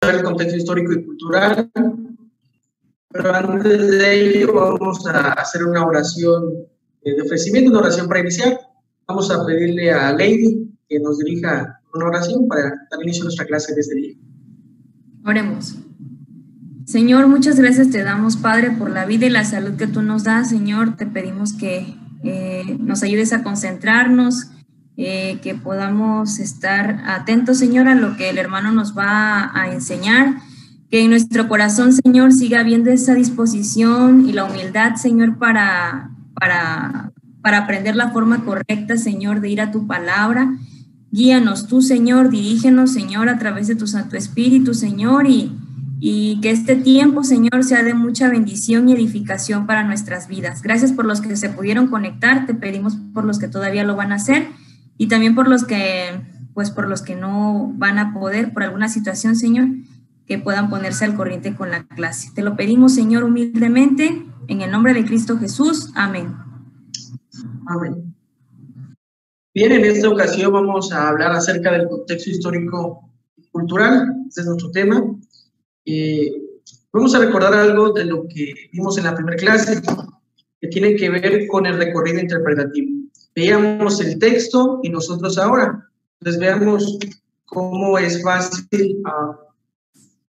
ver el contexto histórico y cultural, pero antes de ello vamos a hacer una oración de ofrecimiento, una oración para iniciar. Vamos a pedirle a Lady que nos dirija una oración para dar inicio a nuestra clase de este día. Oremos. Señor, muchas gracias te damos, Padre, por la vida y la salud que tú nos das. Señor, te pedimos que nos ayudes a concentrarnos, que podamos estar atentos, Señor, a lo que el hermano nos va a enseñar, que en nuestro corazón, Señor, siga habiendo esa disposición y la humildad, Señor, para aprender la forma correcta, Señor, de ir a tu palabra. Guíanos tú, Señor, dirígenos, Señor, a través de tu Santo Espíritu, Señor, y que este tiempo, Señor, sea de mucha bendición y edificación para nuestras vidas. Gracias por los que se pudieron conectar, te pedimos por los que todavía lo van a hacer y también por los que no van a poder por alguna situación, Señor, que puedan ponerse al corriente con la clase. Te lo pedimos, Señor, humildemente, en el nombre de Cristo Jesús. Amén. Amén. Bien, en esta ocasión vamos a hablar acerca del contexto histórico y cultural. Este es nuestro tema. Vamos a recordar algo de lo que vimos en la primera clase, que tiene que ver con el recorrido interpretativo. Veíamos el texto y nosotros ahora. Entonces veamos cómo es fácil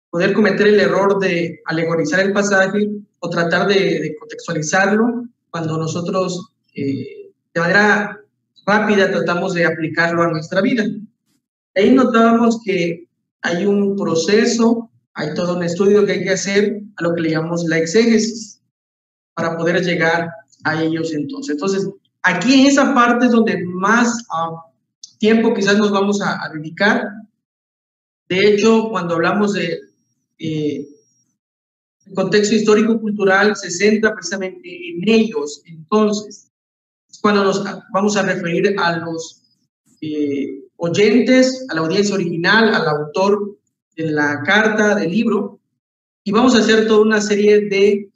poder cometer el error de alegorizar el pasaje o tratar de contextualizarlo cuando nosotros de manera rápida tratamos de aplicarlo a nuestra vida. Ahí notábamos que hay un proceso, hay todo un estudio que hay que hacer a lo que le llamamos la exégesis para poder llegar a ellos entonces. Entonces, aquí en esa parte es donde más tiempo quizás nos vamos a dedicar. De hecho, cuando hablamos de contexto histórico-cultural, se centra precisamente en ellos. Entonces, es cuando nos vamos a referir a los oyentes, a la audiencia original, al autor de la carta, del libro, y vamos a hacer toda una serie de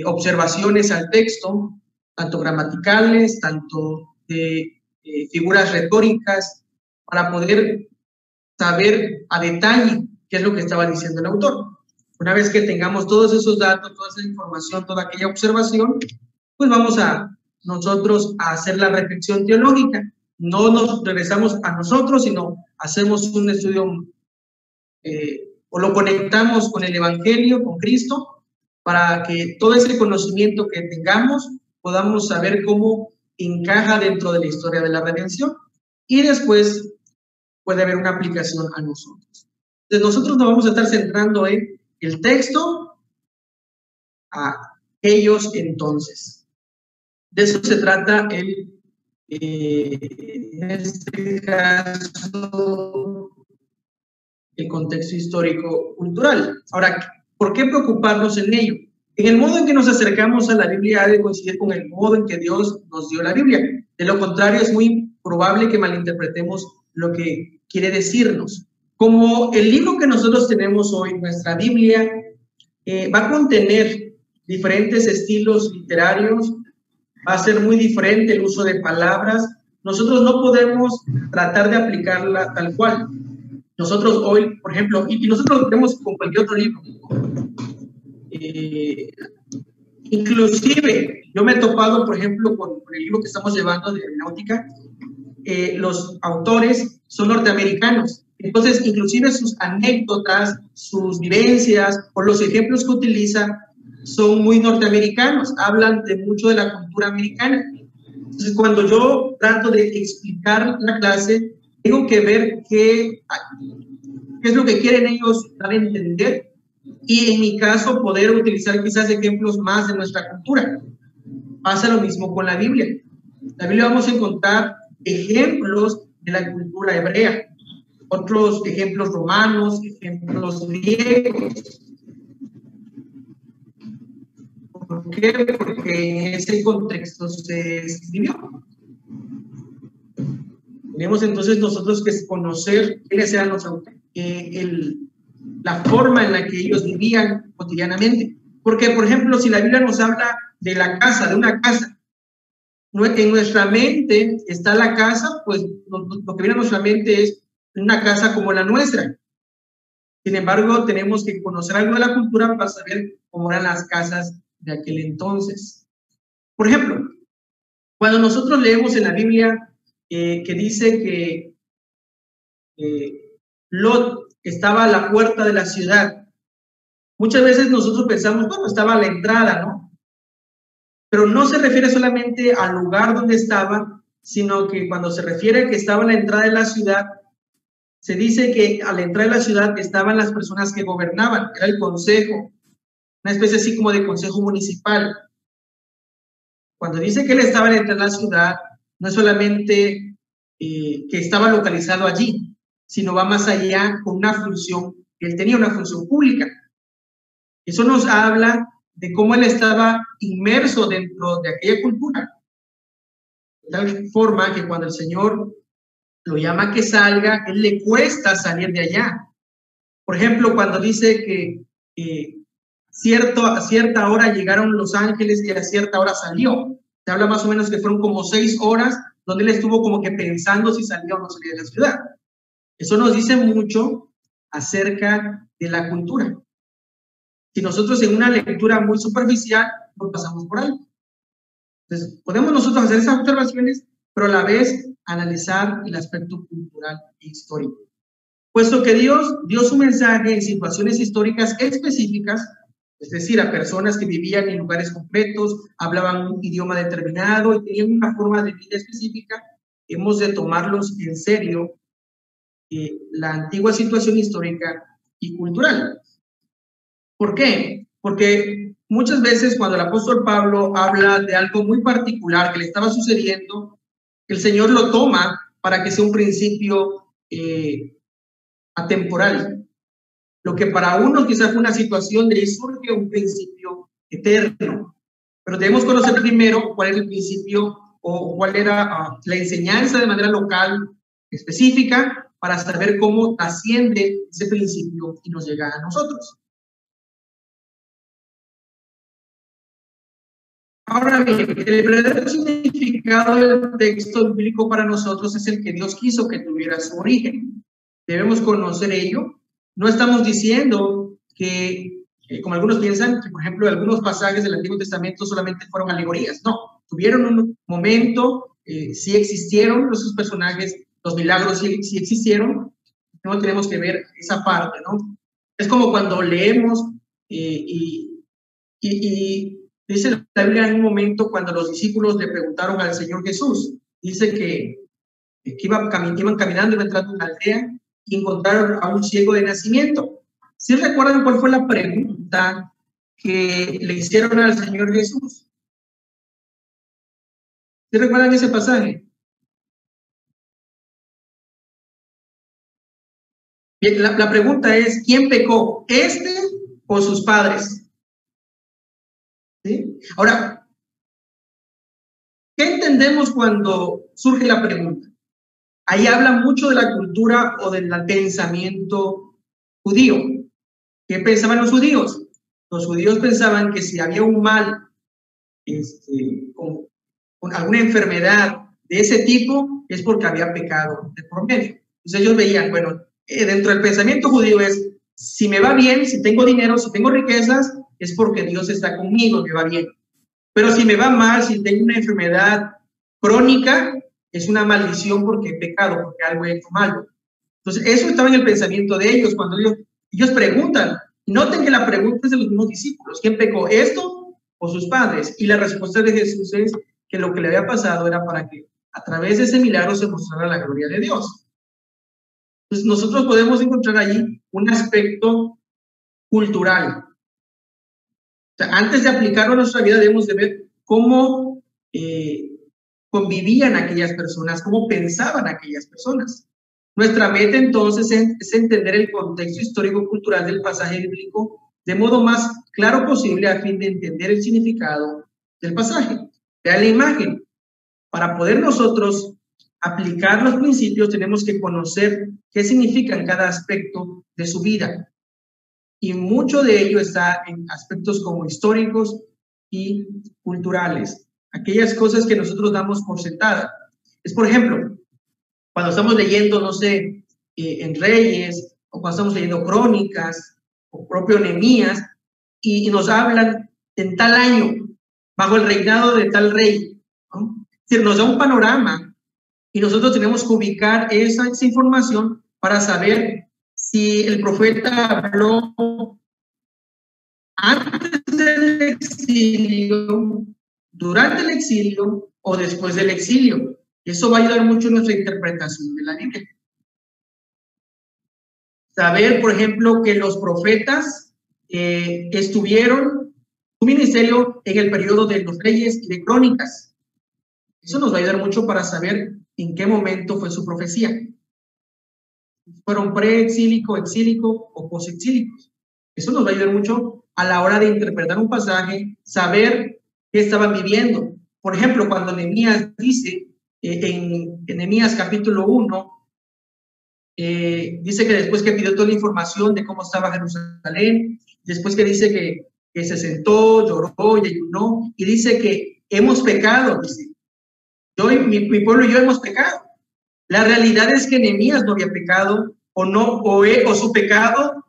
observaciones al texto, tanto gramaticales, tanto de figuras retóricas, para poder saber a detalle qué es lo que estaba diciendo el autor. Una vez que tengamos todos esos datos, toda esa información, toda aquella observación, pues vamos a nosotros a hacer la reflexión teológica. No nos regresamos a nosotros, sino hacemos un estudio o lo conectamos con el Evangelio, con Cristo, para que todo ese conocimiento que tengamos podamos saber cómo encaja dentro de la historia de la redención y después puede haber una aplicación a nosotros. Entonces nosotros nos vamos a estar centrando en el texto, a ellos entonces. De eso se trata en este caso, el contexto histórico-cultural. Ahora, ¿por qué preocuparnos en ello? En el modo en que nos acercamos a la Biblia ha de coincidir con el modo en que Dios nos dio la Biblia. De lo contrario, es muy probable que malinterpretemos lo que quiere decirnos. Como el libro que nosotros tenemos hoy, nuestra Biblia, va a contener diferentes estilos literarios, va a ser muy diferente el uso de palabras. Nosotros no podemos tratar de aplicarla tal cual. Nosotros hoy, por ejemplo, y nosotros lo tenemos con cualquier otro libro. Inclusive, yo me he topado, por ejemplo, con el libro que estamos llevando de hermenéutica. Los autores son norteamericanos. Entonces, inclusive sus anécdotas, sus vivencias o los ejemplos que utiliza son muy norteamericanos, hablan de mucho de la cultura americana. Entonces, cuando yo trato de explicar la clase, tengo que ver qué es lo que quieren ellos dar a entender y en mi caso poder utilizar quizás ejemplos más de nuestra cultura. Pasa lo mismo con la Biblia. En la Biblia vamos a encontrar ejemplos de la cultura hebrea, otros ejemplos romanos, ejemplos griegos. ¿Por qué? Porque en ese contexto se escribió. Tenemos entonces nosotros que conocer quiénes eran los autores, la forma en la que ellos vivían cotidianamente. Porque, por ejemplo, si la Biblia nos habla de la casa, de una casa, en nuestra mente está la casa, pues lo que viene a nuestra mente es una casa como la nuestra. Sin embargo, tenemos que conocer algo de la cultura para saber cómo eran las casas de aquel entonces. Por ejemplo, cuando nosotros leemos en la Biblia que dice que Lot estaba a la puerta de la ciudad, muchas veces nosotros pensamos, bueno, estaba a la entrada, ¿no? Pero no se refiere solamente al lugar donde estaba, sino que cuando se refiere que estaba a la entrada de la ciudad, se dice que a la entrada de la ciudad estaban las personas que gobernaban, era el consejo, una especie así como de consejo municipal. Cuando dice que él estaba a la entrada de la ciudad, no es solamente que estaba localizado allí, sino va más allá con una función, que él tenía una función pública. Eso nos habla de cómo él estaba inmerso dentro de aquella cultura, de tal forma que cuando el Señor lo llama a que salga, él le cuesta salir de allá. Por ejemplo, cuando dice que a cierta hora llegaron los ángeles y a cierta hora salió. Se habla más o menos que fueron como 6 horas donde él estuvo como que pensando si salía o no salía de la ciudad. Eso nos dice mucho acerca de la cultura. Si nosotros en una lectura muy superficial nos pasamos por algo. Entonces, podemos nosotros hacer esas observaciones, pero a la vez analizar el aspecto cultural e histórico. Puesto que Dios dio su mensaje en situaciones históricas específicas, es decir, a personas que vivían en lugares concretos, hablaban un idioma determinado y tenían una forma de vida específica, hemos de tomarlos en serio la antigua situación histórica y cultural. ¿Por qué? Porque muchas veces cuando el apóstol Pablo habla de algo muy particular que le estaba sucediendo, el Señor lo toma para que sea un principio atemporal. Lo que para unos quizás fue una situación, de ahí surge un principio eterno. Pero debemos conocer primero cuál es el principio o cuál era la enseñanza de manera local, específica, para saber cómo asciende ese principio y nos llega a nosotros. Ahora bien, el verdadero significado del texto bíblico para nosotros es el que Dios quiso que tuviera su origen. Debemos conocer ello. No estamos diciendo que, como algunos piensan, que por ejemplo algunos pasajes del Antiguo Testamento solamente fueron alegorías. No, tuvieron un momento, sí existieron esos personajes, los milagros sí existieron. No tenemos que ver esa parte, ¿no? Es como cuando leemos dice la Biblia en un momento cuando los discípulos le preguntaron al Señor Jesús, dice que iban caminando, iban entrando a una aldea y encontraron a un ciego de nacimiento. ¿Sí recuerdan cuál fue la pregunta que le hicieron al Señor Jesús? ¿Sí recuerdan ese pasaje? Bien, la pregunta es, ¿quién pecó? ¿Este o sus padres? ¿Sí? Ahora, ¿qué entendemos cuando surge la pregunta? Ahí habla mucho de la cultura o del pensamiento judío. ¿Qué pensaban los judíos? Los judíos pensaban que si había un mal con alguna enfermedad de ese tipo, es porque había pecado de por medio. Entonces ellos veían, bueno, dentro del pensamiento judío es, si me va bien, si tengo dinero, si tengo riquezas, es porque Dios está conmigo, me va bien. Pero si me va mal, si tengo una enfermedad crónica, es una maldición porque he pecado, porque algo he hecho malo. Entonces, eso estaba en el pensamiento de ellos cuando ellos preguntan. Noten que la pregunta es de los mismos discípulos. ¿Quién pecó, esto o sus padres? Y la respuesta de Jesús es que lo que le había pasado era para que a través de ese milagro se mostrara la gloria de Dios. Entonces, nosotros podemos encontrar allí un aspecto cultural. O sea, antes de aplicarlo a nuestra vida debemos de ver cómo convivían aquellas personas, cómo pensaban aquellas personas. Nuestra meta entonces es entender el contexto histórico-cultural del pasaje bíblico de modo más claro posible a fin de entender el significado del pasaje. Vean la imagen. Para poder nosotros aplicar los principios tenemos que conocer qué significan cada aspecto de su vida. Y mucho de ello está en aspectos como históricos y culturales. Aquellas cosas que nosotros damos por sentadas. Es, por ejemplo, cuando estamos leyendo, no sé, en Reyes o cuando estamos leyendo Crónicas, o propio Nehemías, y nos hablan en tal año, bajo el reinado de tal rey, ¿no? Es decir, nos da un panorama y nosotros tenemos que ubicar esa información para saber si el profeta habló antes del exilio, durante el exilio o después del exilio. Eso va a ayudar mucho en nuestra interpretación de la Biblia. Saber, por ejemplo, que los profetas estuvieron su ministerio en el periodo de los reyes y de crónicas. Eso nos va a ayudar mucho para saber en qué momento fue su profecía. ¿Fueron preexílico, exílico o posexílicos? Eso nos va a ayudar mucho a la hora de interpretar un pasaje, saber qué estaban viviendo. Por ejemplo, cuando Nehemías dice en Nehemías capítulo 1, dice que después que pidió toda la información de cómo estaba Jerusalén, después que dice que se sentó, lloró y ayunó, y dice que hemos pecado, dice, yo y mi pueblo y yo hemos pecado. La realidad es que Nehemías no había pecado, o su pecado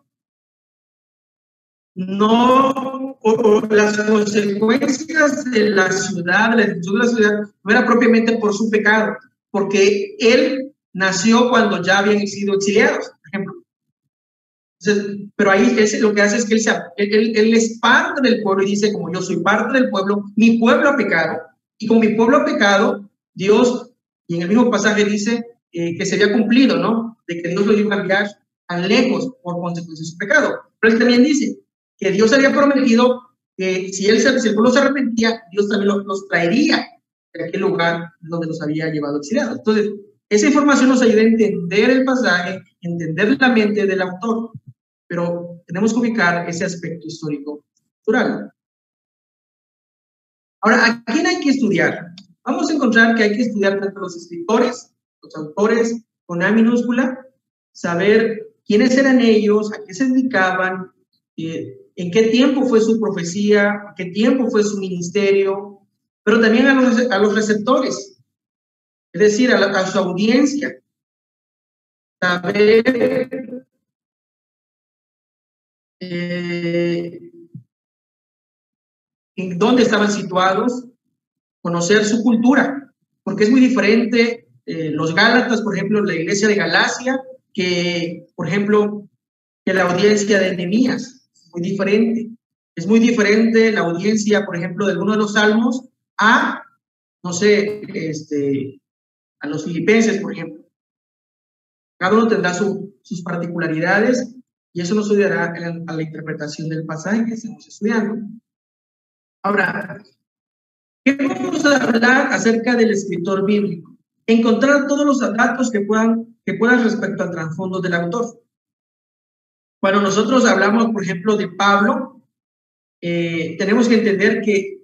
no, o las consecuencias de la ciudad, de la destrucción de la ciudad, no era propiamente por su pecado, porque él nació cuando ya habían sido exiliados, por ejemplo. Entonces, pero ahí lo que hace es que él es parte del pueblo y dice, como yo soy parte del pueblo, mi pueblo ha pecado, y como mi pueblo ha pecado, Dios, y en el mismo pasaje dice que se había cumplido, ¿no? De que Dios lo iba a enviar tan lejos por consecuencia de su pecado. Pero él también dice que Dios había prometido que si el pueblo se arrepentía, Dios también los traería de aquel lugar donde los había llevado exiliados. Entonces, esa información nos ayuda a entender el pasaje, entender la mente del autor, pero tenemos que ubicar ese aspecto histórico cultural. Ahora, ¿a quién hay que estudiar? Vamos a encontrar que hay que estudiar tanto los escritores, los autores con A minúscula, saber quiénes eran ellos, a qué se dedicaban, en qué tiempo fue su profecía, qué tiempo fue su ministerio, pero también a los receptores, es decir, a su audiencia. Saber en dónde estaban situados, conocer su cultura, porque es muy diferente los Gálatas, por ejemplo, la iglesia de Galacia, que, por ejemplo, que la audiencia de Nehemías, muy diferente. Es muy diferente la audiencia, por ejemplo, de alguno de los salmos a, no sé, a los filipenses, por ejemplo. Cada uno tendrá sus particularidades y eso nos ayudará a la interpretación del pasaje que estamos estudiando. Ahora, ¿qué vamos a hablar acerca del escritor bíblico? Encontrar todos los datos que puedan respecto al trasfondo del autor. Cuando nosotros hablamos, por ejemplo, de Pablo, tenemos que entender que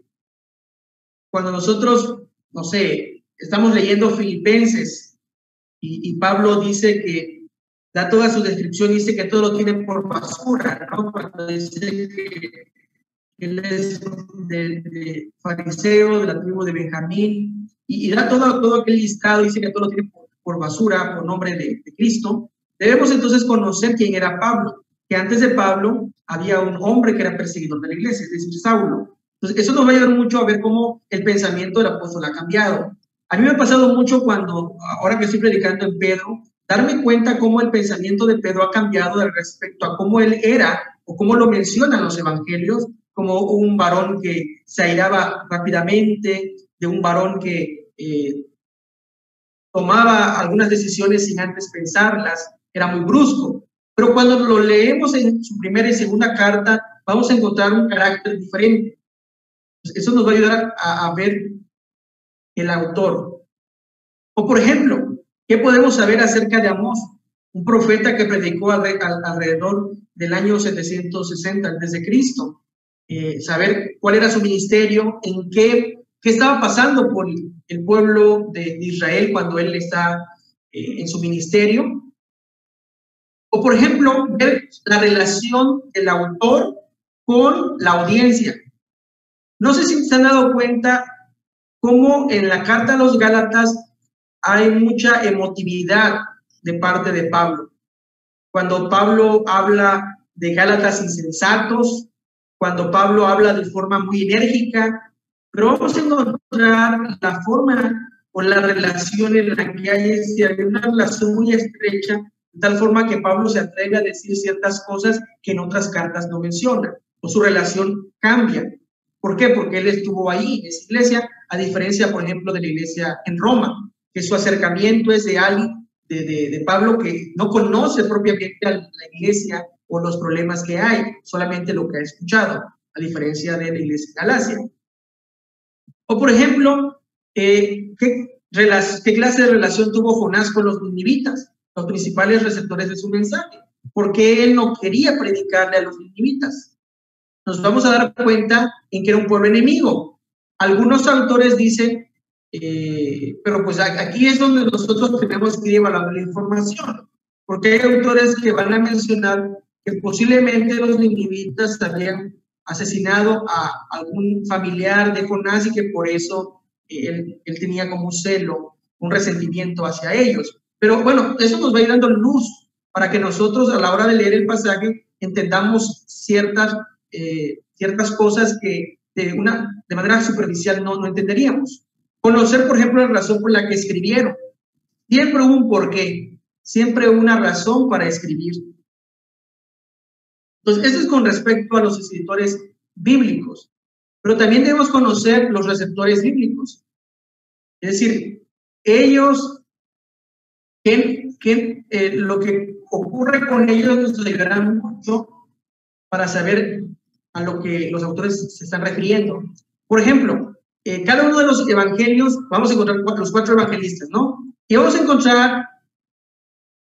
cuando nosotros, no sé, estamos leyendo Filipenses y Pablo dice que da toda su descripción, dice que todo lo tiene por basura, ¿no? Cuando dice que él es de fariseo, de la tribu de Benjamín, y da todo aquel listado, dice que todo lo tiene por basura, por nombre de Cristo. Debemos entonces conocer quién era Pablo, que antes de Pablo había un hombre que era perseguidor de la iglesia, es decir, Saulo. Entonces, eso nos va a ayudar mucho a ver cómo el pensamiento del apóstol ha cambiado. A mí me ha pasado mucho ahora que estoy predicando en Pedro, darme cuenta cómo el pensamiento de Pedro ha cambiado respecto a cómo él era, o cómo lo mencionan los evangelios, como un varón que se airaba rápidamente, de un varón que tomaba algunas decisiones sin antes pensarlas, era muy brusco. Pero cuando lo leemos en su primera y segunda carta, vamos a encontrar un carácter diferente. Eso nos va a ayudar a ver el autor. O por ejemplo, ¿qué podemos saber acerca de Amós? Un profeta que predicó alrededor del año 760 a.C. Saber cuál era su ministerio, qué estaba pasando por el pueblo de Israel cuando él está en su ministerio. O, por ejemplo, ver la relación del autor con la audiencia. No sé si se han dado cuenta cómo en la carta a los Gálatas hay mucha emotividad de parte de Pablo. cuando Pablo habla de Gálatas insensatos, cuando Pablo habla de forma muy enérgica, pero vamos a encontrar la forma o la relación en la que hay una relación muy estrecha, de tal forma que Pablo se atreve a decir ciertas cosas que en otras cartas no menciona, o su relación cambia. ¿Por qué? Porque él estuvo ahí, en esa iglesia, a diferencia, por ejemplo, de la iglesia en Roma, que su acercamiento es de alguien, de Pablo, que no conoce propiamente a la iglesia o los problemas que hay, solamente lo que ha escuchado, a diferencia de la iglesia de Galacia. O, por ejemplo, ¿qué clase de relación tuvo Jonás con los ninivitas, los principales receptores de su mensaje? ¿Por qué él no quería predicarle a los ninivitas? Nos vamos a dar cuenta en que era un pueblo enemigo. Algunos autores dicen, pero pues aquí es donde nosotros tenemos que evaluar la información, porque hay autores que van a mencionar que posiblemente los ninivitas habían asesinado a algún familiar de Jonás y que por eso él tenía como un celo, un resentimiento hacia ellos. Pero bueno, eso nos va a ir dando luz para que nosotros a la hora de leer el pasaje entendamos ciertas cosas que de manera superficial no entenderíamos. Conocer, por ejemplo, la razón por la que escribieron. Siempre hubo un porqué, siempre hubo una razón para escribir. Entonces, eso es con respecto a los escritores bíblicos. Pero también debemos conocer los receptores bíblicos. Es decir, ellos, lo que ocurre con ellos nos ayudará mucho para saber a lo que los autores se están refiriendo. Por ejemplo, cada uno de los evangelios, vamos a encontrar los 4 evangelistas, ¿no? Y vamos a encontrar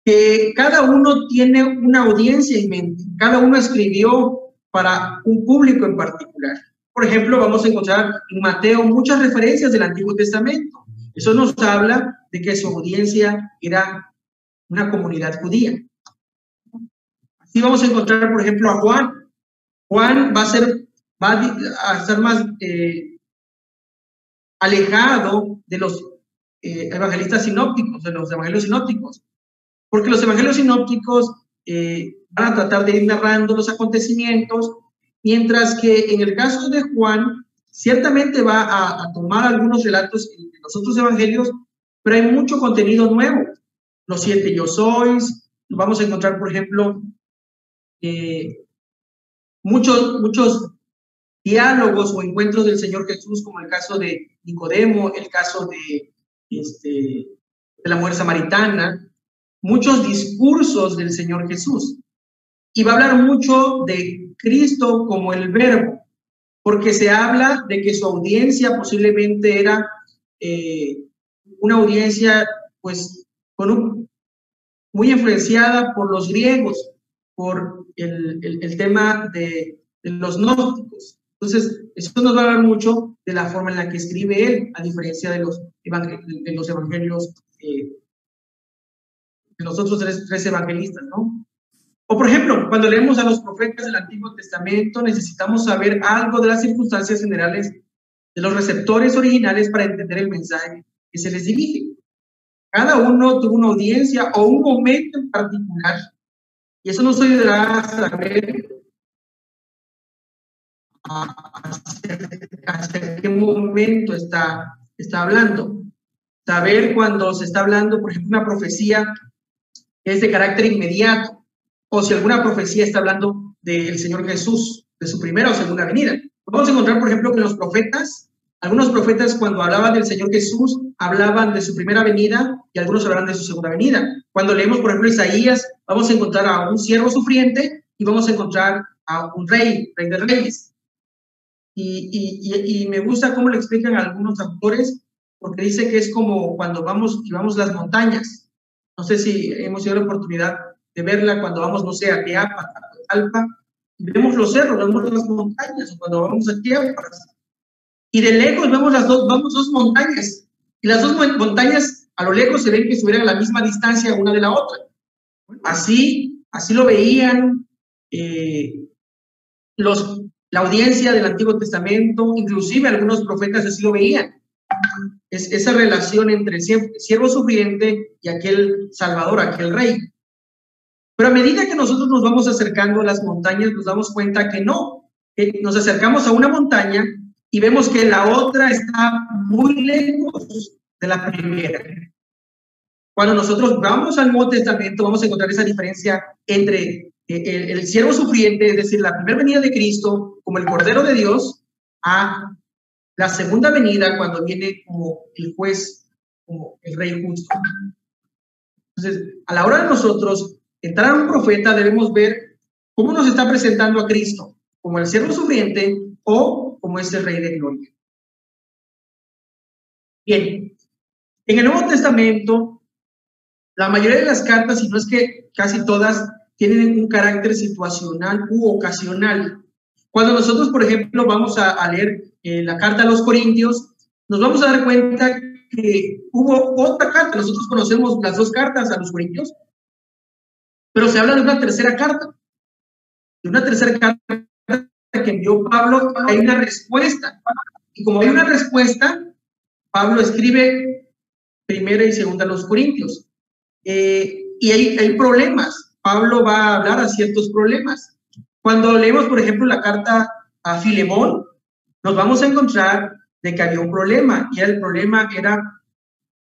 que cada uno tiene una audiencia en mente, cada uno escribió para un público en particular. Por ejemplo, vamos a encontrar en Mateo muchas referencias del Antiguo Testamento. Eso nos habla de que su audiencia era una comunidad judía. Así vamos a encontrar, por ejemplo, a Juan. Juan va a estar más alejado de los evangelistas sinópticos, de los evangelios sinópticos, porque los evangelios sinópticos van a tratar de ir narrando los acontecimientos, mientras que en el caso de Juan, ciertamente va a tomar algunos relatos de los otros evangelios, pero hay mucho contenido nuevo. Los 7 yo sois, vamos a encontrar, por ejemplo, muchos diálogos o encuentros del Señor Jesús, como el caso de Nicodemo, el caso de la mujer samaritana, muchos discursos del Señor Jesús. Y va a hablar mucho de Cristo como el Verbo, porque se habla de que su audiencia posiblemente era una audiencia pues muy influenciada por los griegos, por el tema de los gnósticos. Entonces, eso nos va a hablar mucho de la forma en la que escribe él, a diferencia de los evangelios, de los otros tres evangelistas, ¿no? O, por ejemplo, cuando leemos a los profetas del Antiguo Testamento, necesitamos saber algo de las circunstancias generales de los receptores originales para entender el mensaje que se les dirige. Cada uno tuvo una audiencia o un momento en particular, y eso nos ayudará a saber hasta qué momento está hablando. Saber cuando se está hablando, por ejemplo, una profecía que es de carácter inmediato, o si alguna profecía está hablando del Señor Jesús, de su primera o segunda venida. Vamos a encontrar, por ejemplo, que los profetas, algunos profetas cuando hablaban del Señor Jesús, hablaban de su primera venida y algunos hablaban de su segunda venida. Cuando leemos, por ejemplo, Isaías, vamos a encontrar a un siervo sufriente y vamos a encontrar a un rey de reyes. Y me gusta cómo le explican a algunos autores, porque dice que es como cuando vamos y vamos las montañas. No sé si hemos tenido la oportunidad de verla cuando vamos, no sé, a Teapa, a Alpa, y vemos los cerros, vemos las montañas, o cuando vamos a Chiapas, y de lejos vemos dos montañas, y las dos montañas a lo lejos se ven que estuvieran a la misma distancia una de la otra. Así lo veían la audiencia del Antiguo Testamento, inclusive algunos profetas así lo veían. Es esa relación entre el siervo sufriente y aquel Salvador, aquel Rey. Pero a medida que nosotros nos vamos acercando a las montañas, nos damos cuenta que no, que nos acercamos a una montaña y vemos que la otra está muy lejos de la primera. Cuando nosotros vamos al Nuevo Testamento, vamos a encontrar esa diferencia entre el siervo sufriente, es decir, la primera venida de Cristo como el Cordero de Dios, a la segunda venida cuando viene como el juez, como el rey justo. Entonces, a la hora de nosotros entrar a un profeta, debemos ver cómo nos está presentando a Cristo, como el siervo sufriente o como ese rey de gloria. Bien, en el Nuevo Testamento, la mayoría de las cartas, si no es que casi todas, tienen un carácter situacional u ocasional. Cuando nosotros, por ejemplo, vamos a leer la carta a los Corintios, nos vamos a dar cuenta que hubo otra carta. Nosotros conocemos las dos cartas a los Corintios, pero se habla de una tercera carta. De una tercera carta que envió Pablo, hay una respuesta. Y como hay una respuesta, Pablo escribe primera y segunda a los Corintios. Y hay problemas. Pablo va a hablar a ciertos problemas. Cuando leemos, por ejemplo, la carta a Filemón, nos vamos a encontrar de que había un problema, y el problema era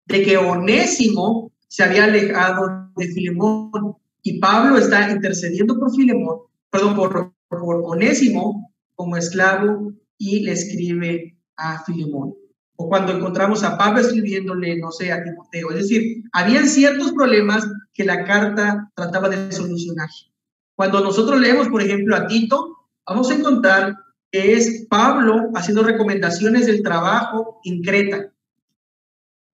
de que Onésimo se había alejado de Filemón, y Pablo está intercediendo por Filemón, perdón, por Onésimo como esclavo, y le escribe a Filemón. O cuando encontramos a Pablo escribiéndole, no sé, a Timoteo. Es decir, habían ciertos problemas que la carta trataba de solucionar. Cuando nosotros leemos, por ejemplo, a Tito, vamos a encontrar que es Pablo haciendo recomendaciones del trabajo en Creta,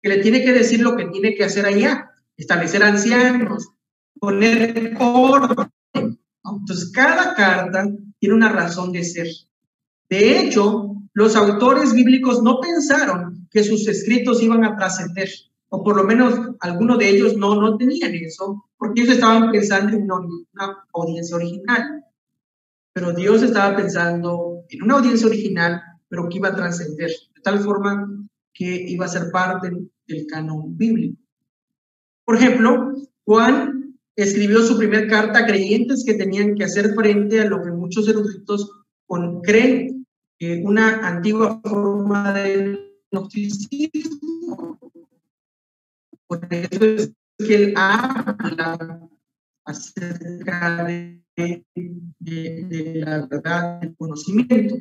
que le tiene que decir lo que tiene que hacer allá, establecer ancianos, poner orden, ¿no? Entonces, cada carta tiene una razón de ser. De hecho, los autores bíblicos no pensaron que sus escritos iban a trascender, o por lo menos algunos de ellos no tenían eso, porque ellos estaban pensando en una audiencia original. Pero Dios estaba pensando en una audiencia original, pero que iba a trascender, de tal forma que iba a ser parte del canon bíblico. Por ejemplo, Juan escribió su primer carta a creyentes que tenían que hacer frente a lo que muchos eruditos creen una antigua forma de gnosticismo. Por eso es que él habla acerca de la verdad del conocimiento.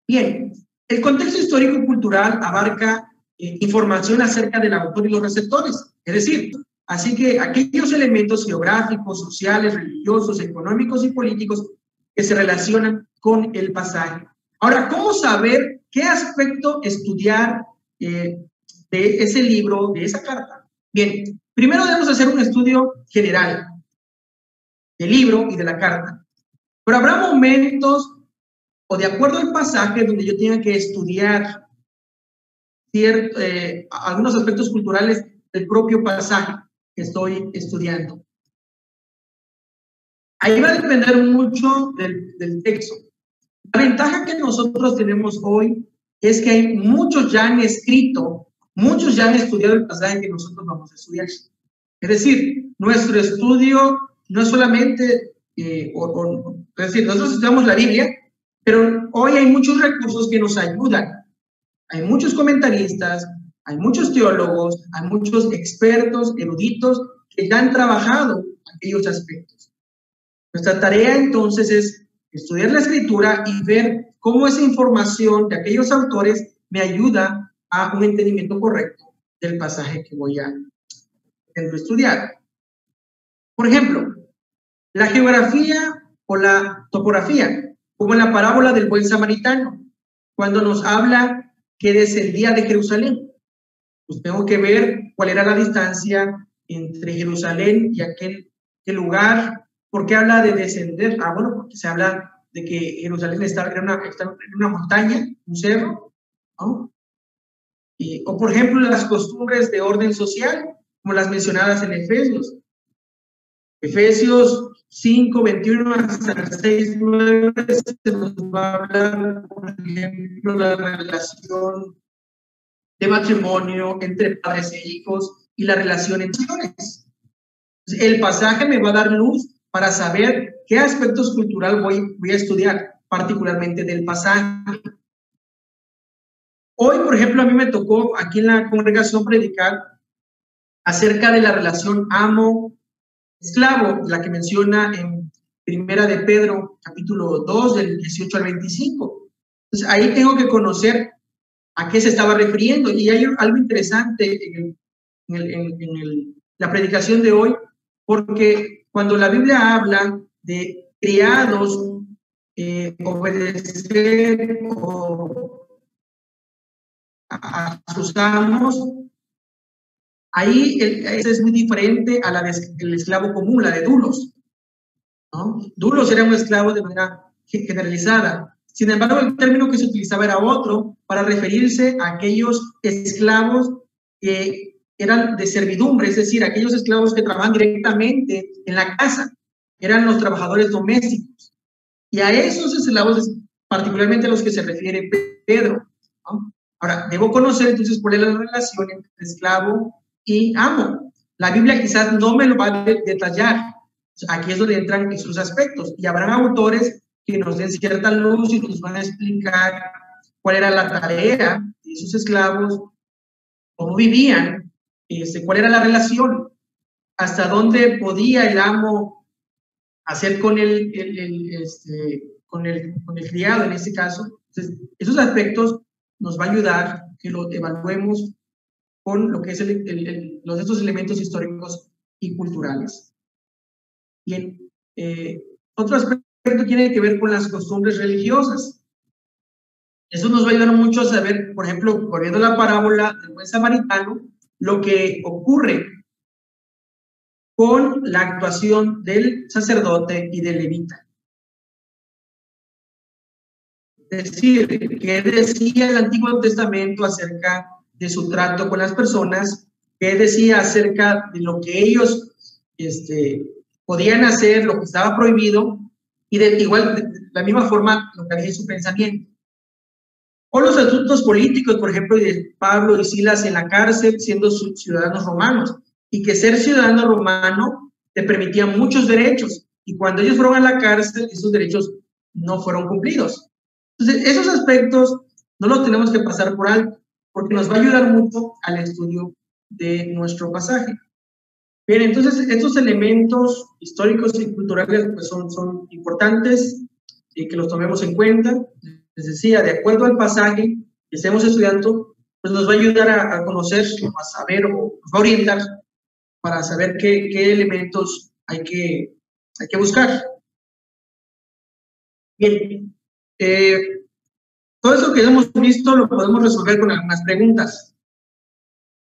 Bien, el contexto histórico y cultural abarca información acerca del autor y los receptores, es decir, así que aquellos elementos geográficos, sociales, religiosos, económicos y políticos que se relacionan con el pasaje. Ahora, ¿cómo saber qué aspecto estudiar de ese libro, de esa carta? Bien, primero debemos hacer un estudio general del libro y de la carta. Pero habrá momentos, o de acuerdo al pasaje, donde yo tenga que estudiar algunos aspectos culturales del propio pasaje que estoy estudiando. Ahí va a depender mucho del texto. La ventaja que nosotros tenemos hoy es que hay muchos ya han escrito, muchos ya han estudiado el pasaje que nosotros vamos a estudiar. Es decir, nuestro estudio no es solamente, es decir, nosotros estudiamos la Biblia, pero hoy hay muchos recursos que nos ayudan. Hay muchos comentaristas, hay muchos teólogos, hay muchos expertos, eruditos, que ya han trabajado aquellos aspectos. Nuestra tarea entonces es estudiar la Escritura y ver cómo esa información de aquellos autores me ayuda a un entendimiento correcto del pasaje que voy a estudiar. Por ejemplo, la geografía o la topografía, como en la parábola del buen samaritano, cuando nos habla que descendía de Jerusalén, pues tengo que ver cuál era la distancia entre Jerusalén y aquel lugar. ¿Por qué habla de descender? Bueno, porque se habla de que Jerusalén está en una montaña, un cerro, ¿no? O por ejemplo, las costumbres de orden social, como las mencionadas en Efesios. Efesios 5, 21 hasta 6, 9, se nos va a hablar, por ejemplo, la relación de matrimonio entre padres e hijos y la relación entre naciones. El pasaje me va a dar luz para saber qué aspectos culturales voy a estudiar, particularmente del pasaje. Hoy, por ejemplo, a mí me tocó aquí en la congregación predicar acerca de la relación amo-esclavo, la que menciona en Primera de Pedro, capítulo 2, del 18 al 25. Entonces, ahí tengo que conocer a qué se estaba refiriendo. Y hay algo interesante en la predicación de hoy, porque cuando la Biblia habla de criados, obedecer a sus amos, ahí eso es muy diferente a la del esclavo común, la de dulos, ¿no? Dulos era un esclavo de manera generalizada. Sin embargo, el término que se utilizaba era otro para referirse a aquellos esclavos que eran de servidumbre, es decir, aquellos esclavos que trabajaban directamente en la casa, eran los trabajadores domésticos. Y a esos esclavos, particularmente a los que se refiere Pedro, ¿no? Ahora, debo conocer entonces cuál es la relación entre esclavo y amo. La Biblia quizás no me lo va a detallar. Aquí es donde entran esos aspectos. Y habrán autores que nos den cierta luz y nos van a explicar cuál era la tarea de esos esclavos, cómo vivían, cuál era la relación, hasta dónde podía el amo hacer con el criado en este caso. Entonces, esos aspectos nos va a ayudar que lo evaluemos con lo que es estos elementos históricos y culturales. Bien, otro aspecto tiene que ver con las costumbres religiosas. Eso nos va a ayudar mucho a saber, por ejemplo, poniendo la parábola del buen samaritano, lo que ocurre con la actuación del sacerdote y del levita. Es decir, ¿qué decía el Antiguo Testamento acerca de su trato con las personas? ¿Qué decía acerca de lo que ellos podían hacer, lo que estaba prohibido? Y de la misma forma, lo que había en su pensamiento. O los asuntos políticos, por ejemplo, de Pablo y Silas en la cárcel, siendo ciudadanos romanos, y que ser ciudadano romano te permitía muchos derechos, y cuando ellos fueron a la cárcel, esos derechos no fueron cumplidos. Entonces, esos aspectos no los tenemos que pasar por alto, porque nos va a ayudar mucho al estudio de nuestro pasaje. Bien, entonces, estos elementos históricos y culturales pues son importantes y que los tomemos en cuenta. Les decía, de acuerdo al pasaje que estemos estudiando, pues nos va a ayudar a conocer, a saber o nos va a orientar para saber qué elementos hay que buscar. Bien, todo eso que hemos visto lo podemos resolver con algunas preguntas.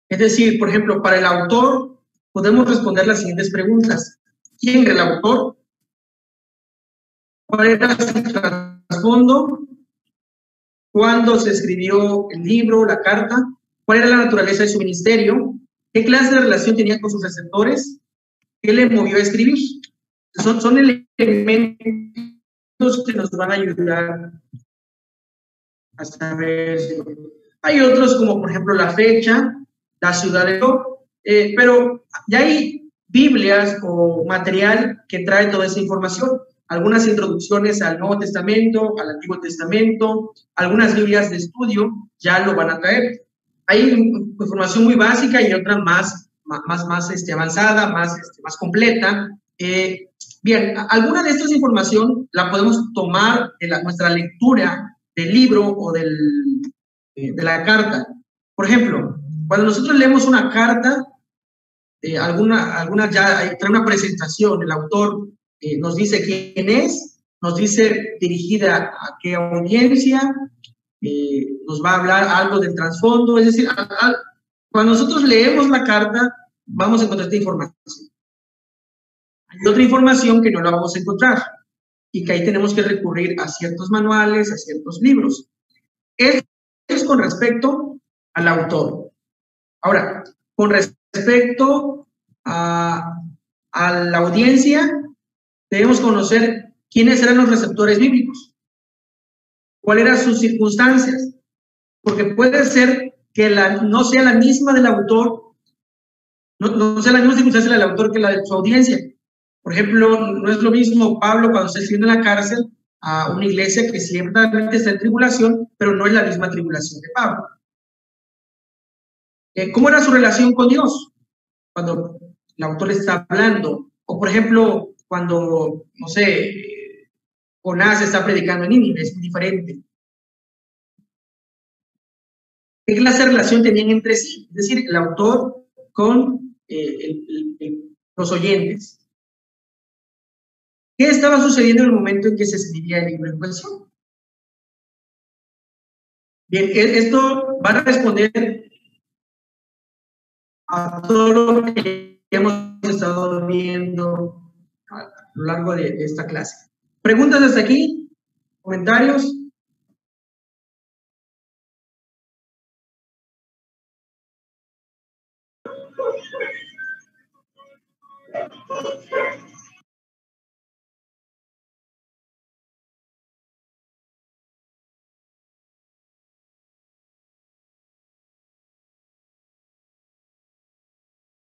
Es decir, por ejemplo, para el autor podemos responder las siguientes preguntas. ¿Quién era el autor? ¿Cuál era su trasfondo? ¿Cuándo se escribió el libro, la carta? ¿Cuál era la naturaleza de su ministerio? ¿Qué clase de relación tenía con sus receptores? ¿Qué le movió a escribir? Son elementos que nos van a ayudar a saber. Hay otros como, por ejemplo, la fecha, la ciudad de pero ya hay Biblias o material que trae toda esa información. Algunas introducciones al Nuevo Testamento, al Antiguo Testamento, algunas Biblias de estudio ya lo van a traer. Hay información muy básica y otra más avanzada, más completa. Bien, alguna de estas información la podemos tomar de nuestra lectura del libro o de la carta. Por ejemplo, cuando nosotros leemos una carta, alguna ya trae una presentación, el autor nos dice quién es, nos dice dirigida a qué audiencia, nos va a hablar algo del trasfondo, es decir, cuando nosotros leemos la carta, vamos a encontrar esta información. Hay otra información que no la vamos a encontrar y que ahí tenemos que recurrir a ciertos manuales, a ciertos libros. Esto es con respecto al autor. Ahora, con respecto a la audiencia, debemos conocer quiénes eran los receptores bíblicos, cuáles eran sus circunstancias, porque puede ser que no sea la misma del autor no sea la misma circunstancia del autor que la de su audiencia. Por ejemplo, no es lo mismo Pablo cuando está escribiendo en la cárcel a una iglesia que ciertamente está en tribulación, pero no es la misma tribulación de Pablo. ¿Cómo era su relación con Dios cuando el autor está hablando? O, por ejemplo, cuando, no sé, Jonás está predicando en Nínive, es muy diferente. ¿Qué clase de relación tenían entre sí? Es decir, el autor con los oyentes. ¿Qué estaba sucediendo en el momento en que se escribía el libro en cuestión? Bien, esto va a responder a todo lo que hemos estado viendo a lo largo de esta clase. ¿Preguntas hasta aquí? ¿Comentarios?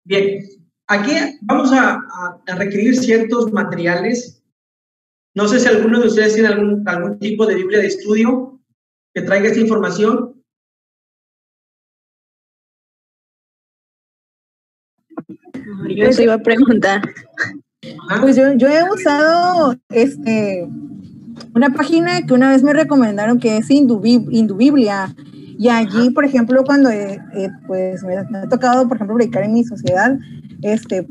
Bien, aquí vamos a requerir ciertos materiales. No sé si alguno de ustedes tiene algún tipo de Biblia de estudio que traiga esta información. Yo te iba a preguntar. Pues yo he usado una página que una vez me recomendaron que es Indubiblia. Y allí, por ejemplo, cuando pues me ha tocado, por ejemplo, predicar en mi sociedad,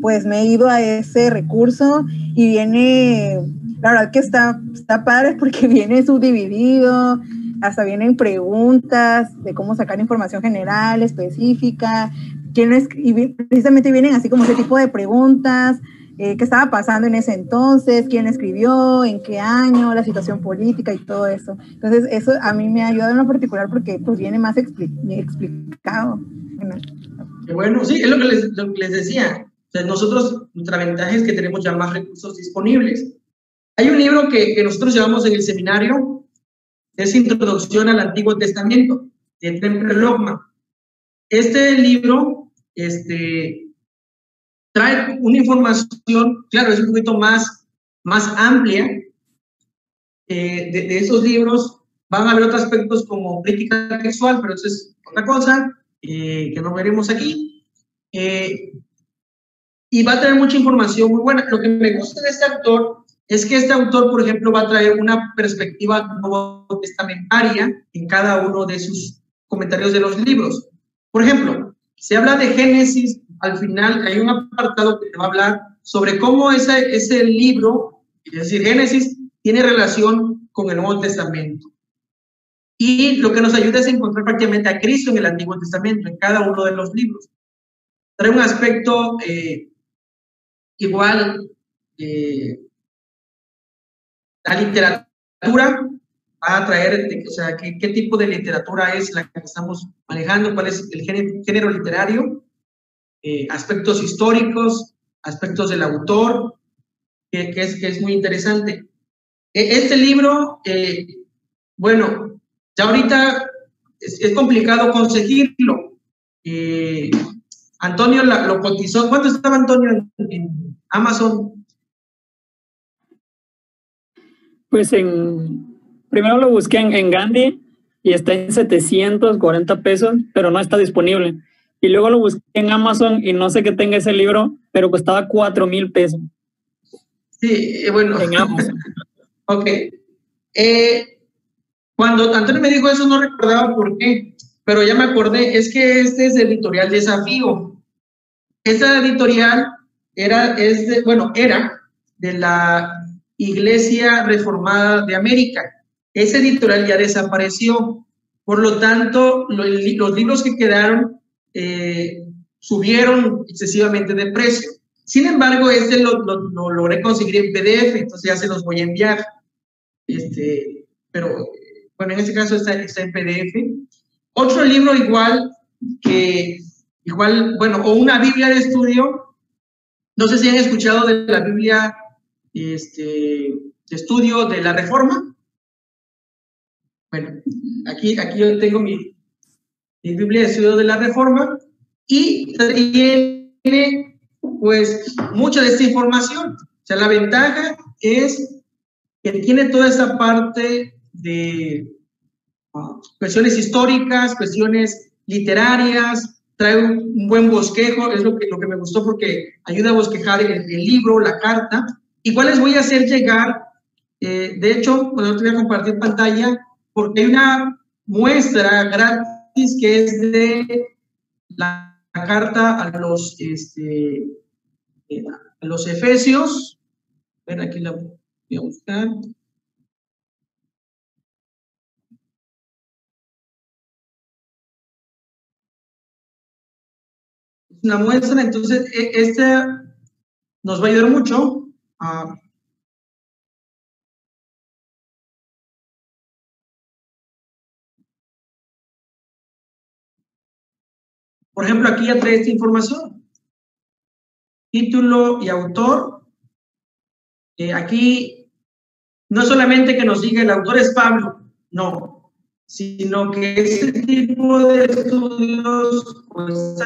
pues me he ido a ese recurso y viene, la verdad que está padre porque viene subdividido, hasta vienen preguntas de cómo sacar información general, específica, y precisamente vienen así como ese tipo de preguntas, qué estaba pasando en ese entonces, quién escribió, en qué año, la situación política y todo eso. Entonces, eso a mí me ha ayudado en lo particular porque pues viene más explicado. Bueno, sí, es lo que les decía. O sea, nosotros, nuestra ventaja es que tenemos ya más recursos disponibles. Hay un libro que nosotros llevamos en el seminario, es Introducción al Antiguo Testamento, de Tremper Logman. Este libro, trae una información, claro, es un poquito más amplia. De esos libros van a haber otros aspectos como crítica textual, pero eso es otra cosa que no veremos aquí. Y va a traer mucha información muy buena. Lo que me gusta de este autor es que este autor, por ejemplo, va a traer una perspectiva nuevo testamentaria en cada uno de sus comentarios de los libros. Por ejemplo, se habla de Génesis, al final hay un apartado que va a hablar sobre cómo ese libro, es decir, Génesis, tiene relación con el Nuevo Testamento. Y lo que nos ayuda es encontrar prácticamente a Cristo en el Antiguo Testamento, en cada uno de los libros. Trae un aspecto igual, la literatura va a traer, o sea, qué tipo de literatura es la que estamos manejando, cuál es el género literario, aspectos históricos, aspectos del autor, que es muy interesante. Este libro, bueno, ya ahorita es complicado conseguirlo. Antonio lo cotizó. ¿Cuánto estaba Antonio en Amazon? Pues primero lo busqué en Gandhi y está en 740 pesos, pero no está disponible. Y luego lo busqué en Amazon y no sé qué tenga ese libro, pero costaba 4,000 pesos. Sí, bueno. En Amazon. Ok. Cuando Antonio me dijo eso no recordaba por qué, pero ya me acordé, es que este es el editorial Desafío. Esta editorial era de la Iglesia Reformada de América. Ese editorial ya desapareció, por lo tanto, los libros que quedaron subieron excesivamente de precio. Sin embargo, lo logré conseguir en PDF, entonces ya se los voy a enviar. Pero, bueno, en este caso está en PDF. Otro libro o una Biblia de estudio. No sé si han escuchado de la Biblia de estudio de la Reforma. Bueno, aquí yo tengo mi Biblia de estudio de la Reforma y tiene pues mucha de esta información. O sea, la ventaja es que tiene toda esa parte de cuestiones históricas, cuestiones literarias, trae un buen bosquejo, es lo que me gustó porque ayuda a bosquejar el libro, la carta. Igual les voy a hacer llegar, de hecho, bueno, te voy a compartir pantalla, porque hay una muestra gratis que es de la carta a los Efesios. A ver, aquí la voy a buscar. Una muestra, entonces esta nos va a ayudar mucho a por ejemplo, aquí ya trae esta información, título y autor. Aquí no solamente que nos diga el autor es Pablo, no, sino que ese tipo de estudios, pues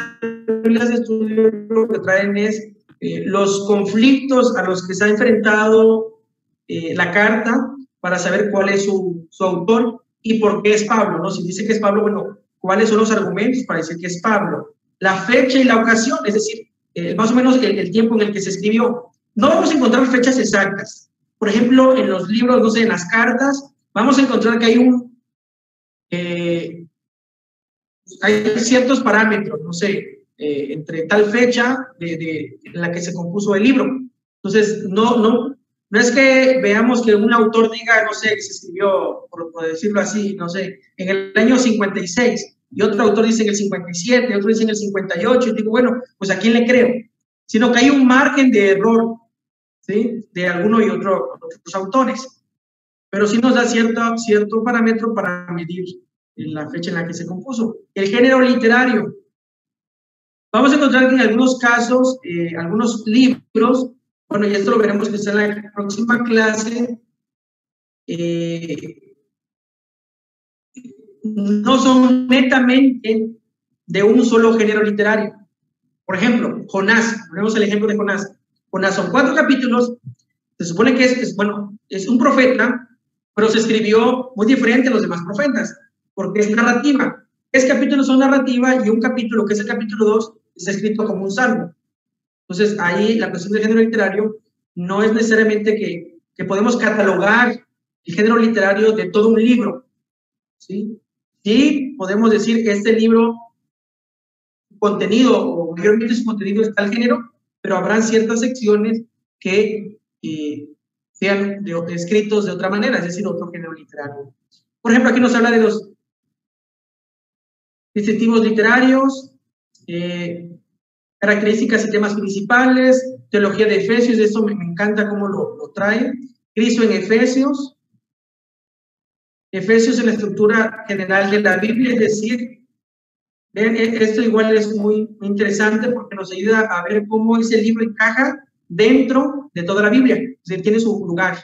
las estudios lo que traen es los conflictos a los que se ha enfrentado la carta para saber cuál es su autor y por qué es Pablo, ¿no? Si dice que es Pablo, bueno, ¿cuáles son los argumentos para decir que es Pablo? La fecha y la ocasión, es decir, más o menos el tiempo en el que se escribió. No vamos a encontrar fechas exactas. Por ejemplo, en los libros, no sé, en las cartas, vamos a encontrar que hay ciertos parámetros, no sé, entre tal fecha en la que se compuso el libro. Entonces, no es que veamos que un autor diga, no sé, que se escribió, por decirlo así, no sé, en el año 56, y otro autor dice en el 57, otro dice en el 58, y digo, bueno, pues ¿a quién le creo? Sino que hay un margen de error, ¿sí? De alguno y otros autores, pero sí nos da cierto parámetro para medir la fecha en la que se compuso. El género literario. Vamos a encontrar que en algunos casos, algunos libros, bueno, y esto lo veremos quizá en la próxima clase, no son netamente de un solo género literario. Por ejemplo, Jonás, ponemos el ejemplo de Jonás. Jonás son 4 capítulos, se supone que es un profeta, pero se escribió muy diferente a los demás profetas, porque es narrativa. 3 capítulos son narrativa y un capítulo, que es el capítulo 2, está escrito como un salmo. Entonces, ahí la cuestión del género literario no es necesariamente que podemos catalogar el género literario de todo un libro, ¿sí? Sí, podemos decir que este libro, contenido, o mayormente su contenido está al género, pero habrán ciertas secciones que sean escritos de otra manera, es decir, otro género literario. Por ejemplo, aquí nos habla de los distintivos literarios, características y temas principales, teología de Efesios, de eso me encanta cómo lo trae. Cristo en Efesios. Efesios en la estructura general de la Biblia, es decir, esto igual es muy interesante porque nos ayuda a ver cómo ese libro encaja dentro de toda la Biblia, es decir, tiene su lugar.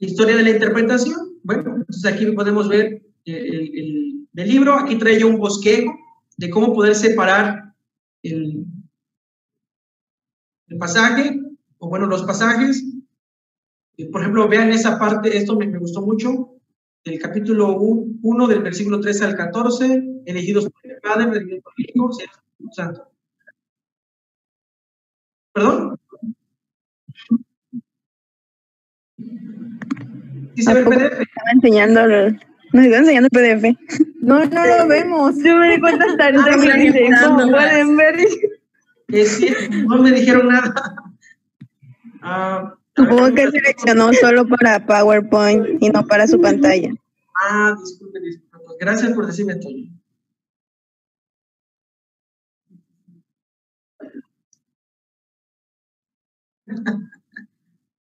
Historia de la interpretación, bueno, entonces aquí podemos ver el libro, aquí trae yo un bosquejo de cómo poder separar el pasaje, o bueno, los pasajes. Por ejemplo, vean esa parte, esto me gustó mucho, del capítulo 1, del versículo 13 al 14, elegidos por el Padre, redimidos por el Hijo, Espíritu Santo. ¿Perdón? ¿Sí se ve el PDF? Estaba enseñando, nos está enseñando el PDF. No lo vemos. Yo me di cuenta hasta el ¿cómo pueden ver? No me dijeron nada. Supongo que seleccionó solo para PowerPoint y no para su pantalla. Disculpe. Pues gracias por decirme todo.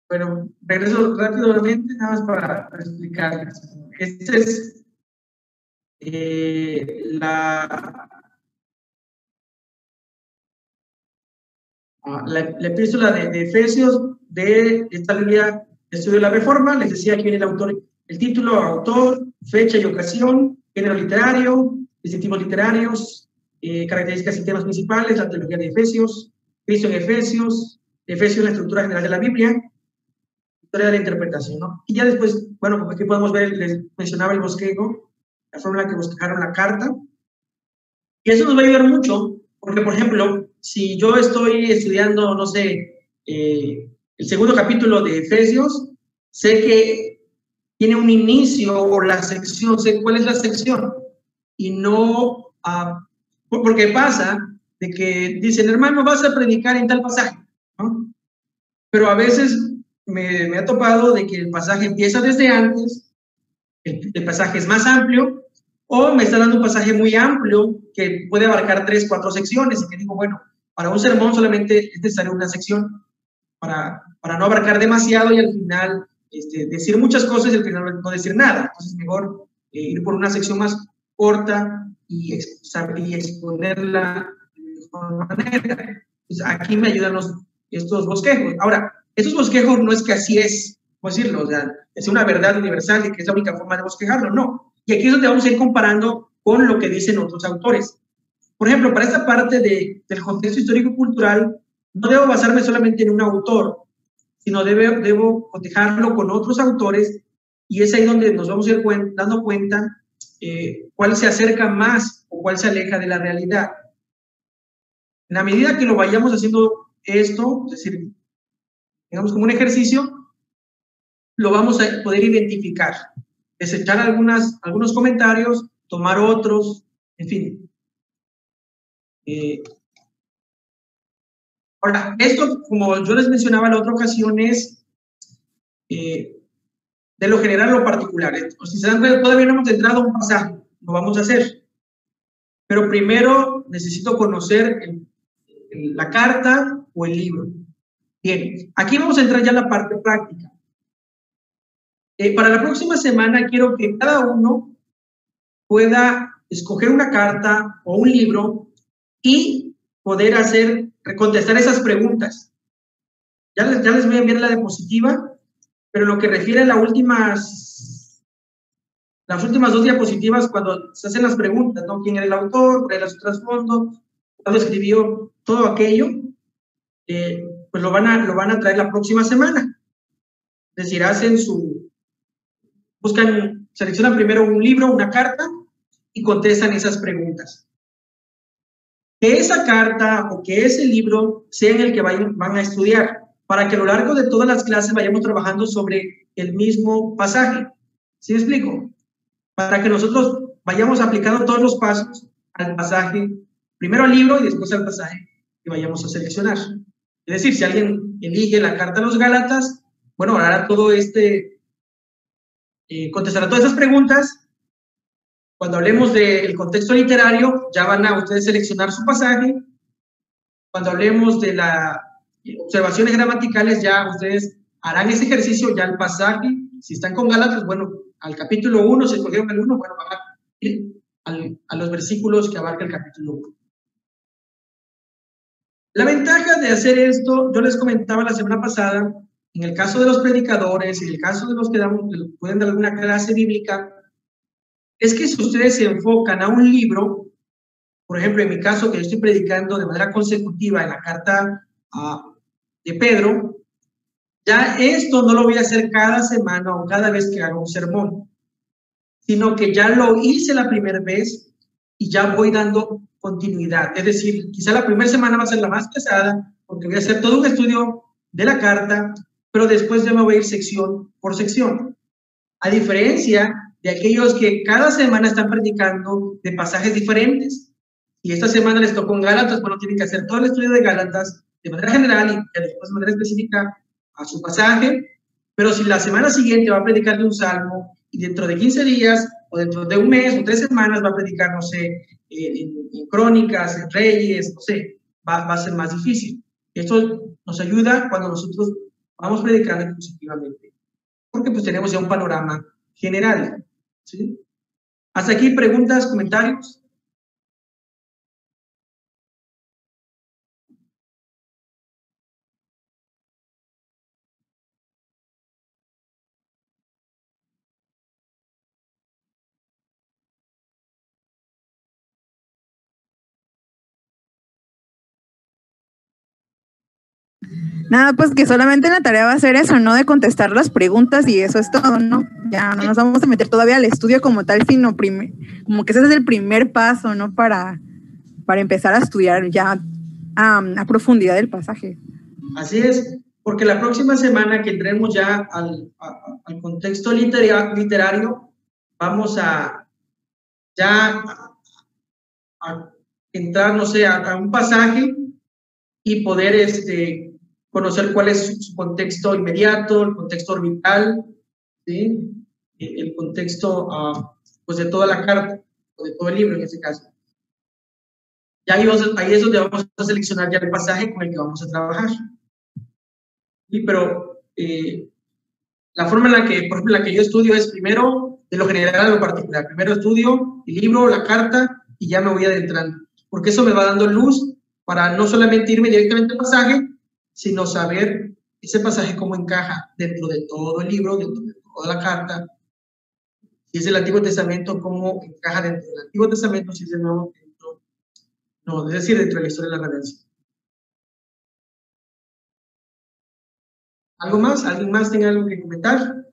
Bueno, regreso rápidamente, nada más para explicarles. Esta es la epístola de Efesios, de esta Biblia de Estudio de la Reforma. Les decía que viene el autor, el título, autor, fecha y ocasión, género literario, distintivos literarios, características y temas principales, la teología de Efesios, Cristo en Efesios, Efesios, la estructura general de la Biblia, historia de la interpretación, ¿no? Y ya después, bueno, como aquí podemos ver, les mencionaba el bosquejo, la forma en la que bosquejaron la carta, y eso nos va a ayudar mucho, porque, por ejemplo, si yo estoy estudiando, no sé, el segundo capítulo de Efesios, sé que tiene un inicio o la sección, sé cuál es la sección, y no, porque pasa de que dicen, hermano, vas a predicar en tal pasaje, ¿no? Pero a veces me ha topado de que el pasaje empieza desde antes, el pasaje es más amplio, o me está dando un pasaje muy amplio que puede abarcar 3, 4 secciones, y que digo, bueno, para un sermón solamente es necesaria una sección para no abarcar demasiado y al final decir muchas cosas y al final no decir nada. Entonces, mejor ir por una sección más corta y exponerla de mejor manera. Entonces, aquí me ayudan estos bosquejos. Ahora, estos bosquejos no es que así es, ¿cómo decirlo? O sea, es una verdad universal y que es la única forma de bosquejarlo, no. Y aquí es donde vamos a ir comparando con lo que dicen otros autores. Por ejemplo, para esta parte del contexto histórico-cultural, no debo basarme solamente en un autor, sino debo cotejarlo con otros autores, y es ahí donde nos vamos a ir dando cuenta cuál se acerca más o cuál se aleja de la realidad. En la medida que lo vayamos haciendo esto, es decir, digamos como un ejercicio, lo vamos a poder identificar, desechar algunos comentarios, tomar otros, en fin. Ahora, esto, como yo les mencionaba en la otra ocasión, es de lo general a lo particular. Si se dan cuenta, todavía no hemos entrado a un pasaje, lo vamos a hacer. Pero primero necesito conocer la carta o el libro. Bien, aquí vamos a entrar ya a la parte práctica. Para la próxima semana quiero que cada uno pueda escoger una carta o un libro y poder contestar esas preguntas. Ya les voy a enviar la diapositiva, pero lo que refiere a las últimas 2 diapositivas, cuando se hacen las preguntas, ¿no? ¿Quién era el autor? ¿Cuál era su trasfondo? ¿Cuándo escribió? Todo aquello, pues lo van a traer la próxima semana. Es decir, seleccionan primero un libro, una carta, y contestan esas preguntas. Que esa carta o que ese libro sea en el que van a estudiar, para que a lo largo de todas las clases vayamos trabajando sobre el mismo pasaje. ¿Sí me explico? Para que nosotros vayamos aplicando todos los pasos al pasaje, primero al libro y después al pasaje que vayamos a seleccionar. Es decir, si alguien elige la carta a los Gálatas, bueno, hará todo contestará todas esas preguntas. Cuando hablemos del contexto literario, ya van a ustedes seleccionar su pasaje. Cuando hablemos de las observaciones gramaticales, ya ustedes harán ese ejercicio, ya el pasaje. Si están con Gálatas, bueno, al capítulo 1, si escogieron el 1, bueno, van a ir a los versículos que abarca el capítulo 1. La ventaja de hacer esto, yo les comentaba la semana pasada, en el caso de los predicadores, en el caso de los que pueden dar alguna clase bíblica, es que si ustedes se enfocan a un libro, por ejemplo, en mi caso, que yo estoy predicando de manera consecutiva en la carta de Pedro, ya esto no lo voy a hacer cada semana o cada vez que haga un sermón, sino que ya lo hice la primera vez y ya voy dando continuidad. Es decir, quizá la primera semana va a ser la más pesada, porque voy a hacer todo un estudio de la carta, pero después ya me voy a ir sección por sección. A diferencia de aquellos que cada semana están predicando de pasajes diferentes. Y esta semana les tocó en Gálatas, bueno, tienen que hacer todo el estudio de Gálatas de manera general y después de manera específica a su pasaje. Pero si la semana siguiente va a predicar de un salmo y dentro de 15 días o dentro de un mes o 3 semanas va a predicar, no sé, en Crónicas, en Reyes, no sé, va a ser más difícil. Esto nos ayuda cuando nosotros vamos predicando consecutivamente, porque pues tenemos ya un panorama general, ¿sí? Hasta aquí, preguntas, comentarios. Nada, pues que solamente la tarea va a ser eso, ¿no? De contestar las preguntas y eso es todo, ¿no? Ya no nos vamos a meter todavía al estudio como tal, sino como que ese es el primer paso, ¿no? Para empezar a estudiar ya a profundidad el pasaje. Así es, porque la próxima semana que entremos ya al contexto literario, vamos a entrar, no sé, a un pasaje y poder conocer cuál es su contexto inmediato, el contexto orbital, ¿sí? El contexto pues de toda la carta, o de todo el libro en este caso. Ya ahí es donde vamos a seleccionar ya el pasaje con el que vamos a trabajar. Sí, pero la forma en la que, por ejemplo, en la que yo estudio es primero de lo general a lo particular. Primero estudio el libro, la carta, y ya me voy adentrando. Porque eso me va dando luz para no solamente irme directamente al pasaje, sino saber ese pasaje cómo encaja dentro de todo el libro, dentro de toda la carta. Si es el Antiguo Testamento, cómo encaja dentro del Antiguo Testamento, si es el Nuevo Testamento, no, es decir, dentro de la historia de la redención. ¿Algo más? ¿Alguien más tiene algo que comentar?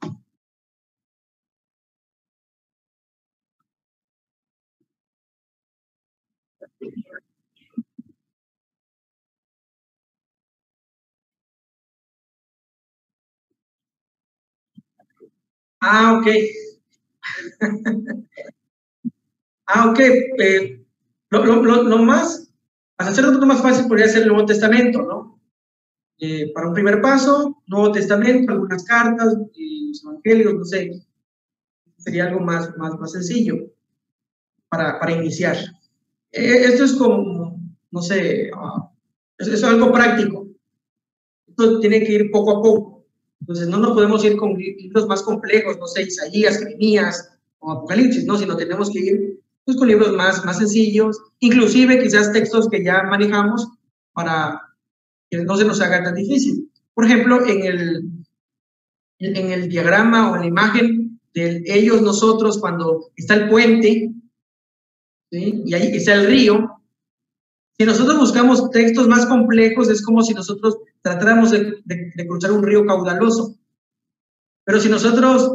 Ok. Ok. Lo más, hasta cierto punto más fácil podría ser el Nuevo Testamento, ¿no? Para un primer paso, Nuevo Testamento, algunas cartas, los evangelios, no sé, sería algo más sencillo para iniciar. Esto es como, no sé, es algo práctico. Esto tiene que ir poco a poco. Entonces, no nos podemos ir con libros más complejos, no sé, Isaías, Jeremías o Apocalipsis, ¿no? Sino tenemos que ir pues, con libros más sencillos, inclusive quizás textos que ya manejamos para que no se nos haga tan difícil. Por ejemplo, en el diagrama o en la imagen de ellos, nosotros, cuando está el puente, ¿sí? Y ahí está el río. Si nosotros buscamos textos más complejos, es como si nosotros tratáramos de cruzar un río caudaloso. Pero si nosotros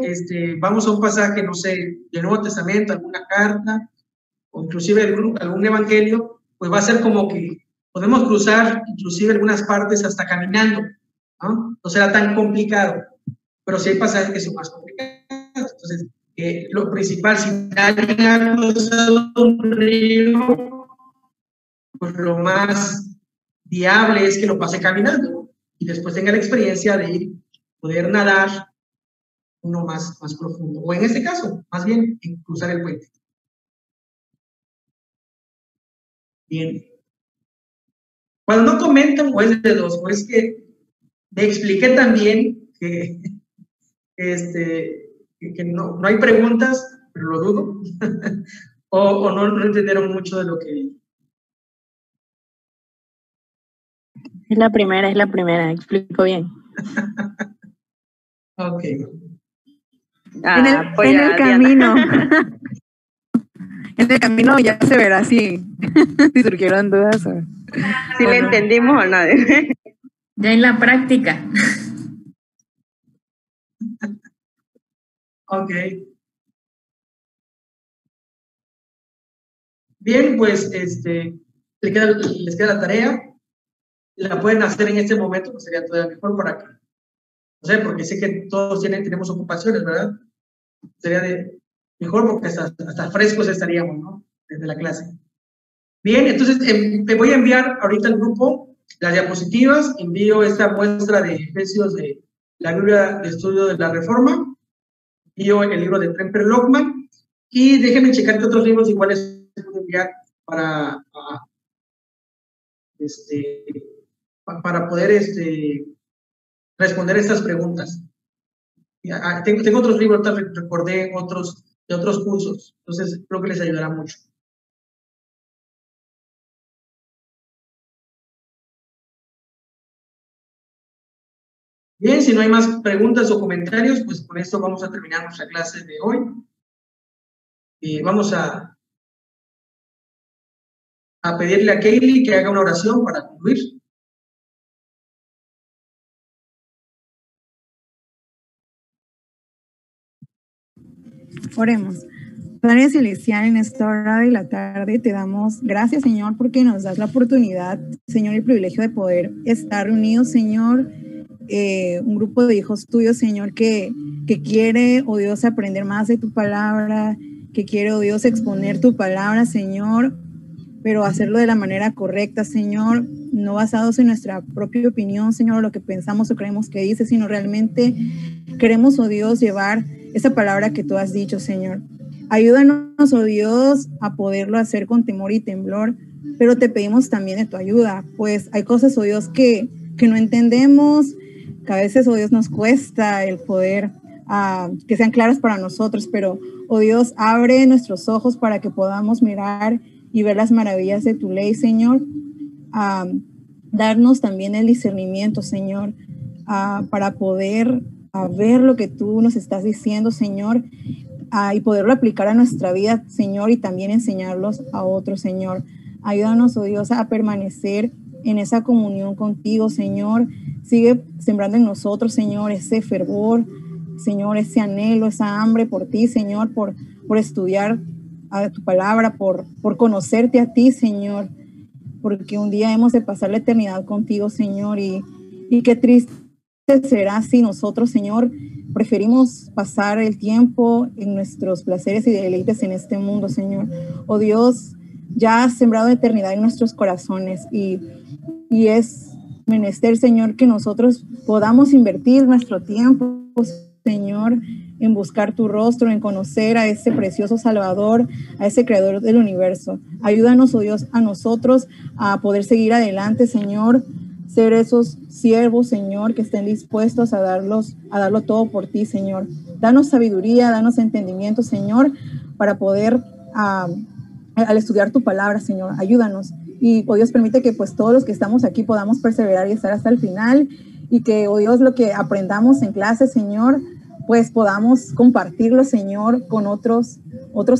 vamos a un pasaje, no sé, del Nuevo Testamento, alguna carta, o inclusive algún evangelio, pues va a ser como que podemos cruzar inclusive algunas partes hasta caminando, ¿no? No será tan complicado, pero sí hay pasajes que son más complicados. Entonces, lo principal, si alguien ha cruzado un río, pues lo más viable es que lo pase caminando y después tenga la experiencia de poder nadar uno más profundo, o en este caso, más bien, cruzar el puente. Bien. Cuando no comentan, o es de dos, o es que me expliqué también que no hay preguntas, pero lo dudo, o no entendieron mucho de lo que... Es la primera, explico bien. Ok. En el camino. En el camino ya se verá si surgieron dudas. Si le entendimos o no. Ya en la práctica. Ok. Bien, pues les queda la tarea. La pueden hacer en este momento, pues sería todavía mejor para que, no sé, porque sé que todos tenemos ocupaciones, ¿verdad? Sería mejor porque hasta frescos estaríamos, ¿no? Desde la clase. Bien, entonces te voy a enviar ahorita al grupo las diapositivas, envío esta muestra de Efesios de la Biblia de Estudio de la Reforma, envío el libro de Tremper Lockman, y déjenme checar que otros libros iguales puedo enviar para poder responder estas preguntas. Tengo otros libros, recordé otros de otros cursos, entonces creo que les ayudará mucho. Bien, si no hay más preguntas o comentarios, pues con esto vamos a terminar nuestra clase de hoy. Vamos a pedirle a Kaylee que haga una oración para concluir. Oremos. Padre Celestial, en esta hora de la tarde te damos gracias, Señor, porque nos das la oportunidad, Señor, y el privilegio de poder estar reunidos, Señor, un grupo de hijos tuyos, Señor, que quiere, oh Dios, aprender más de tu palabra, que quiere, oh Dios, exponer tu palabra, Señor, pero hacerlo de la manera correcta, Señor, no basados en nuestra propia opinión, Señor, o lo que pensamos o creemos que dice, sino realmente queremos, oh Dios, llevar esa palabra que tú has dicho, Señor. Ayúdanos, oh Dios, a poderlo hacer con temor y temblor, pero te pedimos también de tu ayuda, pues hay cosas, oh Dios, que no entendemos, que a veces, oh Dios, nos cuesta el poder que sean claras para nosotros, pero, oh Dios, abre nuestros ojos para que podamos mirar y ver las maravillas de tu ley, Señor. Darnos también el discernimiento, Señor, para poder ver lo que tú nos estás diciendo, Señor, y poderlo aplicar a nuestra vida, Señor, y también enseñarlos a otros, Señor. Ayúdanos, oh Dios, a permanecer en esa comunión contigo, Señor. Sigue sembrando en nosotros, Señor, ese fervor, Señor, ese anhelo, esa hambre por ti, Señor, por estudiar a tu palabra, por conocerte a ti, Señor, porque un día hemos de pasar la eternidad contigo, Señor, y qué triste será si nosotros, Señor, preferimos pasar el tiempo en nuestros placeres y deleites en este mundo, Señor. Oh Dios, ya has sembrado eternidad en nuestros corazones y es menester, Señor, que nosotros podamos invertir nuestro tiempo, Señor, en buscar tu rostro, en conocer a ese precioso Salvador, a ese Creador del universo. Ayúdanos, oh Dios, a nosotros a poder seguir adelante, Señor, ser esos siervos, Señor, que estén dispuestos a darlo todo por ti, Señor. Danos sabiduría, danos entendimiento, Señor, para poder, al estudiar tu palabra, Señor, ayúdanos. Y, oh Dios, permite que pues todos los que estamos aquí podamos perseverar y estar hasta el final, y que, oh Dios, lo que aprendamos en clase, Señor, pues podamos compartirlo, Señor, con otros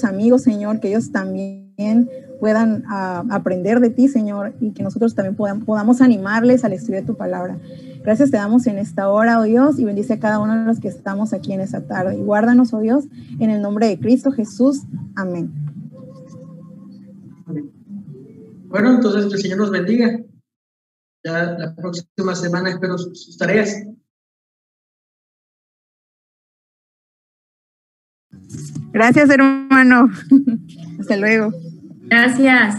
amigos, Señor, que ellos también puedan aprender de ti, Señor, y que nosotros también podamos animarles al estudio de tu palabra. Gracias te damos en esta hora, oh Dios, y bendice a cada uno de los que estamos aquí en esta tarde. Y guárdanos, oh Dios, en el nombre de Cristo Jesús. Amén. Bueno, entonces que el Señor nos bendiga. Ya la próxima semana espero sus tareas. Gracias, hermano. Hasta luego. Gracias.